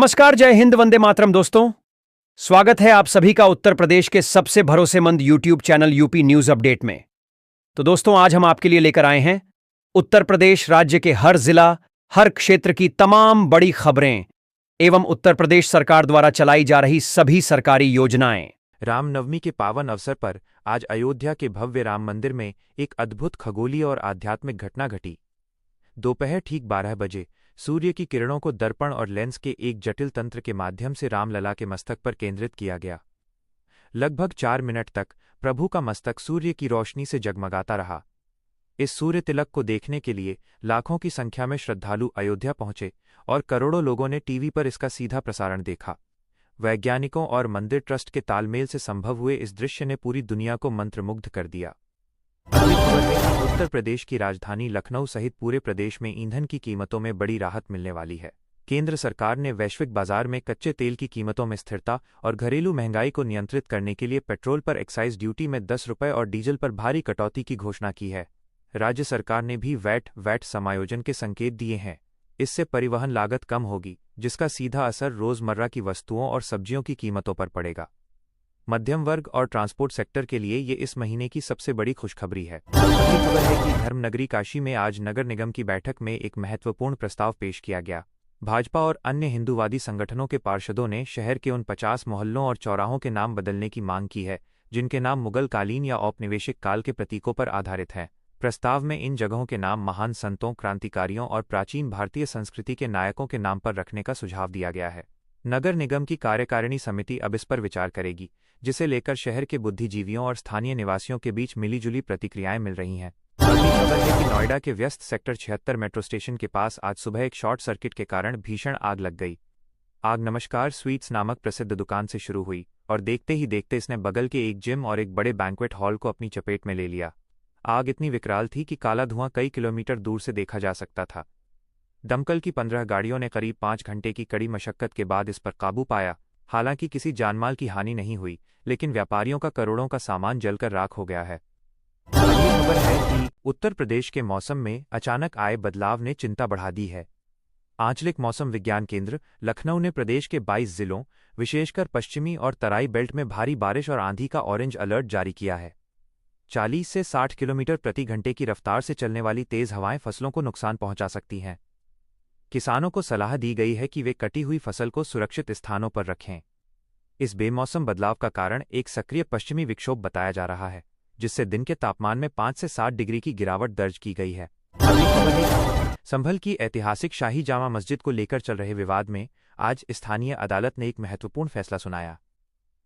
नमस्कार, जय हिंद, वंदे मातरम दोस्तों। स्वागत है आप सभी का उत्तर प्रदेश के सबसे भरोसेमंद YouTube channel UP news update में। तो दोस्तों, आज हम आपके लिए लेकर आए हैं उत्तर प्रदेश राज्य के हर जिला, हर क्षेत्र की तमाम बड़ी खबरें एवं उत्तर प्रदेश सरकार द्वारा चलाई जा रही सभी सरकारी योजनाएं। रामनवमी के पावन अवसर पर आज अयोध्या के भव्य राम मंदिर में एक अद्भुत खगोलीय और आध्यात्मिक घटना घटी। दोपहर ठीक 12 बजे सूर्य की किरणों को दर्पण और लेंस के एक जटिल तंत्र के माध्यम से रामलला के मस्तक पर केंद्रित किया गया। लगभग 4 मिनट तक प्रभु का मस्तक सूर्य की रोशनी से जगमगाता रहा। इस सूर्य तिलक को देखने के लिए लाखों की संख्या में श्रद्धालु अयोध्या पहुंचे और करोड़ों लोगों ने टीवी पर इसका सीधा प्रसारण देखा। वैज्ञानिकों और मंदिर ट्रस्ट के तालमेल से संभव हुए इस दृश्य ने पूरी दुनिया को मंत्रमुग्ध कर दिया। अगली खबर है कि उत्तर प्रदेश की राजधानी लखनऊ सहित पूरे प्रदेश में ईंधन की कीमतों में बड़ी राहत मिलने वाली है। केंद्र सरकार ने वैश्विक बाजार में कच्चे तेल की कीमतों में स्थिरता और घरेलू महंगाई को नियंत्रित करने के लिए पेट्रोल पर एक्साइज ड्यूटी में 10 रुपये और डीजल पर भारी कटौती की घोषणा की है। राज्य सरकार ने भी वैट समायोजन के संकेत दिए हैं। इससे परिवहन लागत कम होगी, जिसका सीधा असर रोजमर्रा की वस्तुओं और सब्जियों की कीमतों पर पड़ेगा। मध्यम वर्ग और ट्रांसपोर्ट सेक्टर के लिए ये इस महीने की सबसे बड़ी खुशखबरी है। अगली खबर है कि धर्मनगरी काशी में आज नगर निगम की बैठक में एक महत्वपूर्ण प्रस्ताव पेश किया गया। भाजपा और अन्य हिंदूवादी संगठनों के पार्षदों ने शहर के उन 50 मोहल्लों और चौराहों के नाम बदलने की मांग की है, जिनके नाम मुगल कालीन या औपनिवेशिक काल के प्रतीकों पर आधारित हैं। प्रस्ताव में इन जगहों के नाम महान संतों, क्रांतिकारियों और प्राचीन भारतीय संस्कृति के नायकों के नाम पर रखने का सुझाव दिया गया है। नगर निगम की कार्यकारिणी समिति अब इस पर विचार करेगी, जिसे लेकर शहर के बुद्धिजीवियों और स्थानीय निवासियों के बीच मिलीजुली प्रतिक्रियाएं मिल रही हैं। अगली खबर है कि नोएडा के व्यस्त सेक्टर 76 मेट्रो स्टेशन के पास आज सुबह एक शॉर्ट सर्किट के कारण भीषण आग लग गई। आग नमस्कार स्वीट्स नामक प्रसिद्ध दुकान से शुरू हुई और देखते ही देखते इसने बगल के एक जिम और एक बड़े बैंक्वेट हॉल को अपनी चपेट में ले लिया। आग इतनी विकराल थी कि काला धुआं कई किलोमीटर दूर से देखा जा सकता था। दमकल की 15 गाड़ियों ने करीब 5 घंटे की कड़ी मशक्कत के बाद इस पर काबू पाया। हालांकि किसी जानमाल की हानि नहीं हुई, लेकिन व्यापारियों का करोड़ों का सामान जलकर राख हो गया है। अगली खबर है कि उत्तर प्रदेश के मौसम में अचानक आए बदलाव ने चिंता बढ़ा दी है। आंचलिक मौसम विज्ञान केंद्र लखनऊ ने प्रदेश के 22 जिलों, विशेषकर पश्चिमी और तराई बेल्ट में भारी बारिश और आंधी का ऑरेंज अलर्ट जारी किया है। 40 से 60 किलोमीटर प्रति घंटे की रफ्तार से चलने वाली तेज हवाएं फसलों को नुकसान पहुंचा सकती हैं। किसानों को सलाह दी गई है कि वे कटी हुई फसल को सुरक्षित स्थानों पर रखें। इस बेमौसम बदलाव का कारण एक सक्रिय पश्चिमी विक्षोभ बताया जा रहा है, जिससे दिन के तापमान में 5 से 7 डिग्री की गिरावट दर्ज की गई है। अगली खबर है संभल की ऐतिहासिक शाही जामा मस्जिद को लेकर चल रहे विवाद में आज स्थानीय अदालत ने एक महत्वपूर्ण फैसला सुनाया।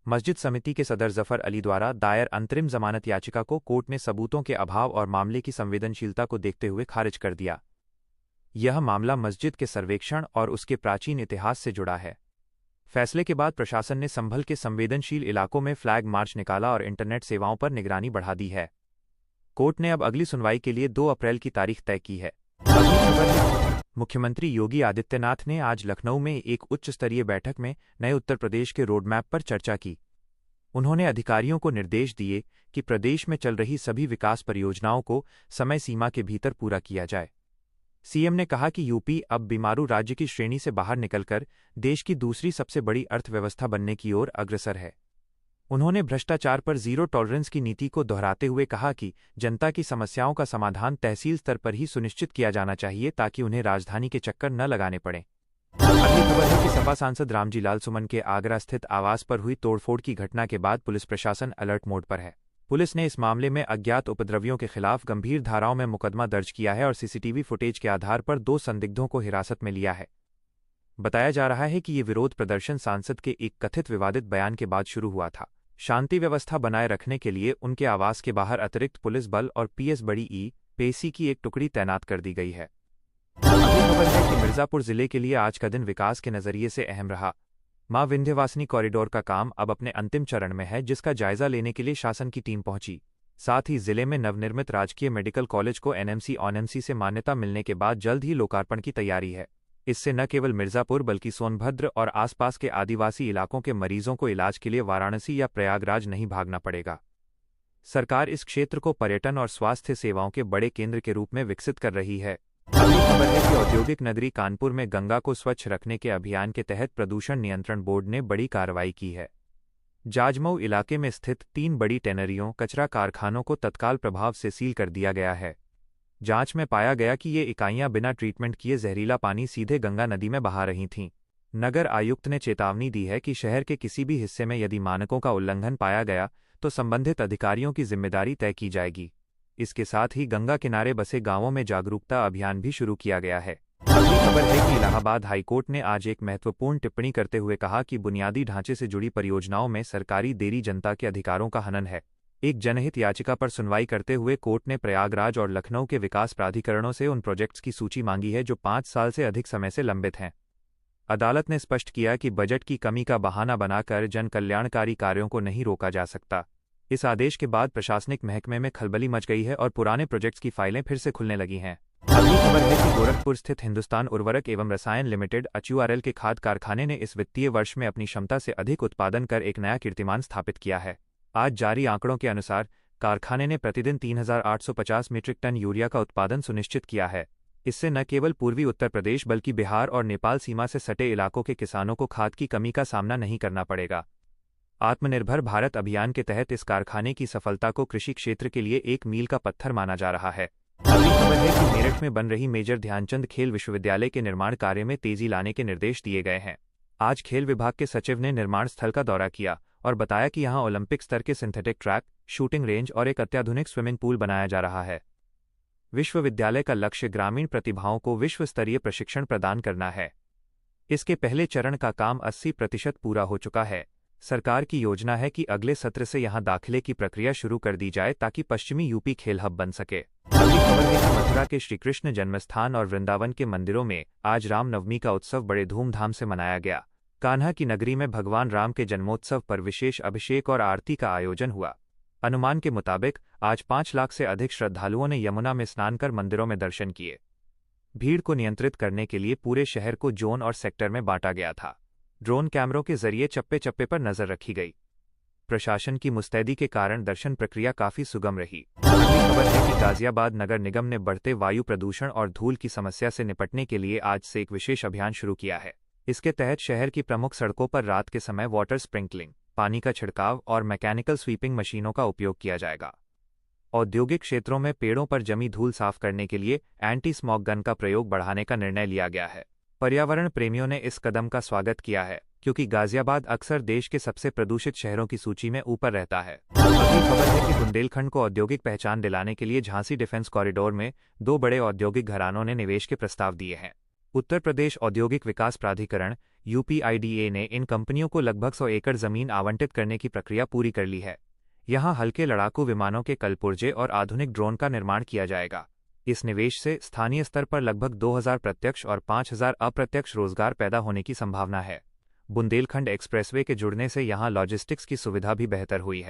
मस्जिद समिति के सदर जफर अली द्वारा दायर अंतरिम जमानत याचिका को कोर्ट ने सबूतों के अभाव और मामले की संवेदनशीलता को देखते हुए खारिज कर दिया। यह मामला मस्जिद के सर्वेक्षण और उसके प्राचीन इतिहास से जुड़ा है। फैसले के बाद प्रशासन ने संभल के संवेदनशील इलाकों में फ्लैग मार्च निकाला और इंटरनेट सेवाओं पर निगरानी बढ़ा दी है। कोर्ट ने अब अगली सुनवाई के लिए 2 अप्रैल की तारीख तय की है। मुख्यमंत्री योगी आदित्यनाथ ने आज लखनऊ में एक उच्च स्तरीय बैठक में नए उत्तर प्रदेश के रोडमैप पर चर्चा की। उन्होंने अधिकारियों को निर्देश दिए कि प्रदेश में चल रही सभी विकास परियोजनाओं को समय सीमा के भीतर पूरा किया जाए। सीएम ने कहा कि यूपी अब बीमारू राज्य की श्रेणी से बाहर निकलकर देश की दूसरी सबसे बड़ी अर्थव्यवस्था बनने की ओर अग्रसर है। उन्होंने भ्रष्टाचार पर जीरो टॉलरेंस की नीति को दोहराते हुए कहा कि जनता की समस्याओं का समाधान तहसील स्तर पर ही सुनिश्चित किया जाना चाहिए, ताकि उन्हें राजधानी के चक्कर न लगाने पड़े। अगली खबर है कि सपा सांसद रामजी लाल सुमन के आगरा स्थित आवास पर हुई तोड़फोड़ की घटना के बाद पुलिस प्रशासन अलर्ट मोड पर है। पुलिस ने इस मामले में अज्ञात उपद्रवियों के खिलाफ गंभीर धाराओं में मुकदमा दर्ज किया है और सीसीटीवी फुटेज के आधार पर 2 संदिग्धों को हिरासत में लिया है। बताया जा रहा है कि ये विरोध प्रदर्शन सांसद के एक कथित विवादित बयान के बाद शुरू हुआ था। शांति व्यवस्था बनाए रखने के लिए उनके आवास के बाहर अतिरिक्त पुलिस बल और पीएसी की एक टुकड़ी तैनात कर दी गई है। अगली खबर है कि मिर्जापुर जिले के लिए आज का दिन विकास के नजरिए से अहम रहा। मां विंध्यवासिनी कॉरिडोर का काम अब अपने अंतिम चरण में है, जिसका जायजा लेने के लिए शासन की टीम पहुंची। साथ ही जिले में नवनिर्मित राजकीय मेडिकल कॉलेज को एनएमसी से मान्यता मिलने के बाद जल्द ही लोकार्पण की तैयारी है। इससे न केवल मिर्जापुर बल्कि सोनभद्र और आसपास के आदिवासी इलाकों के मरीजों को इलाज के लिए वाराणसी या प्रयागराज नहीं भागना पड़ेगा। सरकार इस क्षेत्र को पर्यटन और स्वास्थ्य सेवाओं के बड़े केंद्र के रूप में विकसित कर रही है। अगली खबर है कि औद्योगिक नगरी कानपुर में गंगा को स्वच्छ रखने के अभियान के तहत प्रदूषण नियंत्रण बोर्ड ने बड़ी कार्रवाई की है। जाजमऊ इलाके में स्थित 3 बड़ी टैनरियों कचरा कारखानों को तत्काल प्रभाव से सील कर दिया गया है। जांच में पाया गया कि ये इकाइयां बिना ट्रीटमेंट किए जहरीला पानी सीधे गंगा नदी में बहा रही थीं। नगर आयुक्त ने चेतावनी दी है कि शहर के किसी भी हिस्से में यदि मानकों का उल्लंघन पाया गया तो संबंधित अधिकारियों की जिम्मेदारी तय की जाएगी। इसके साथ ही गंगा किनारे बसे गांवों में जागरूकता अभियान भी शुरू किया गया है। अगली खबर है कि इलाहाबाद हाईकोर्ट ने आज एक महत्वपूर्ण टिप्पणी करते हुए कहा कि बुनियादी ढांचे से जुड़ी परियोजनाओं में सरकारी देरी जनता के अधिकारों का हनन है। एक जनहित याचिका पर सुनवाई करते हुए कोर्ट ने प्रयागराज और लखनऊ के विकास प्राधिकरणों से उन प्रोजेक्ट्स की सूची मांगी है जो 5 साल से अधिक समय से लंबित हैं। अदालत ने स्पष्ट किया कि बजट की कमी का बहाना बनाकर जन कल्याणकारी कार्यों को नहीं रोका जा सकता। इस आदेश के बाद प्रशासनिक महकमे में खलबली मच गई है और पुराने प्रोजेक्ट्स की फाइलें फिर से खुलने लगी हैं। अगली खबर है कि गोरखपुर स्थित हिंदुस्तान उर्वरक एवं रसायन लिमिटेड HURL के खाद कारखाने ने इस वित्तीय वर्ष में अपनी क्षमता से अधिक उत्पादन कर एक नया कीर्तिमान स्थापित किया है। आज जारी आंकड़ों के अनुसार कारखाने ने प्रतिदिन 3,850 मीट्रिक टन यूरिया का उत्पादन सुनिश्चित किया है। इससे न केवल पूर्वी उत्तर प्रदेश बल्कि बिहार और नेपाल सीमा से सटे इलाकों के किसानों को खाद की कमी का सामना नहीं करना पड़ेगा। आत्मनिर्भर भारत अभियान के तहत इस कारखाने की सफलता को कृषि क्षेत्र के लिए एक मील का पत्थर माना जा रहा है। अगली खबर है कि मेरठ में बन रही मेजर ध्यानचंद खेल विश्वविद्यालय के निर्माण कार्य में तेजी लाने के निर्देश दिए गए हैं। आज खेल विभाग के सचिव ने निर्माण स्थल का दौरा किया और बताया कि यहां ओलंपिक स्तर के सिंथेटिक ट्रैक, शूटिंग रेंज और एक अत्याधुनिक स्विमिंग पूल बनाया जा रहा है। विश्वविद्यालय का लक्ष्य ग्रामीण प्रतिभाओं को विश्व स्तरीय प्रशिक्षण प्रदान करना है। इसके पहले चरण का काम 80% पूरा हो चुका है। सरकार की योजना है कि अगले सत्र से यहां दाखिले की प्रक्रिया शुरू कर दी जाए ताकि पश्चिमी यूपी खेल हब बन सके। अगली खबर है कि मथुरा के श्रीकृष्ण जन्मस्थान और वृंदावन के मंदिरों में आज रामनवमी का उत्सव बड़े धूमधाम से मनाया गया। कान्हा की नगरी में भगवान राम के जन्मोत्सव पर विशेष अभिषेक और आरती का आयोजन हुआ। अनुमान के मुताबिक आज 5 लाख से अधिक श्रद्धालुओं ने यमुना में स्नान कर मंदिरों में दर्शन किए। भीड़ को नियंत्रित करने के लिए पूरे शहर को जोन और सेक्टर में बांटा गया था। ड्रोन कैमरों के जरिए चप्पे चप्पे पर नजर रखी गई। प्रशासन की मुस्तैदी के कारण दर्शन प्रक्रिया काफी सुगम रही। अगली खबर है कि गाजियाबाद नगर निगम ने बढ़ते वायु प्रदूषण और धूल की समस्या से निपटने के लिए आज से एक विशेष अभियान शुरू किया है। इसके तहत शहर की प्रमुख सड़कों पर रात के समय वाटर स्प्रिंकलिंग, पानी का छिड़काव और मैकेनिकल स्वीपिंग मशीनों का उपयोग किया जाएगा। औद्योगिक क्षेत्रों में पेड़ों पर जमी धूल साफ करने के लिए एंटी स्मॉग गन का प्रयोग बढ़ाने का निर्णय लिया गया है। पर्यावरण प्रेमियों ने इस कदम का स्वागत किया है क्योंकि गाजियाबाद अक्सर देश के सबसे प्रदूषित शहरों की सूची में ऊपर रहता है। अगली खबर है कि बुंदेलखंड को औद्योगिक पहचान दिलाने के लिए झांसी डिफेंस कॉरिडोर में 2 बड़े औद्योगिक घरानों ने निवेश के प्रस्ताव दिए हैं। उत्तर प्रदेश औद्योगिक विकास प्राधिकरण UPIDA ने इन कंपनियों को लगभग 100 एकड़ जमीन आवंटित करने की प्रक्रिया पूरी कर ली है। यहां हल्के लड़ाकू विमानों के कलपुर्जे और आधुनिक ड्रोन का निर्माण किया जाएगा। इस निवेश से स्थानीय स्तर पर लगभग 2000 प्रत्यक्ष और 5000 अप्रत्यक्ष रोजगार पैदा होने की संभावना है। बुंदेलखंड एक्सप्रेसवे के जुड़ने से यहां लॉजिस्टिक्स की सुविधा भी बेहतर हुई है।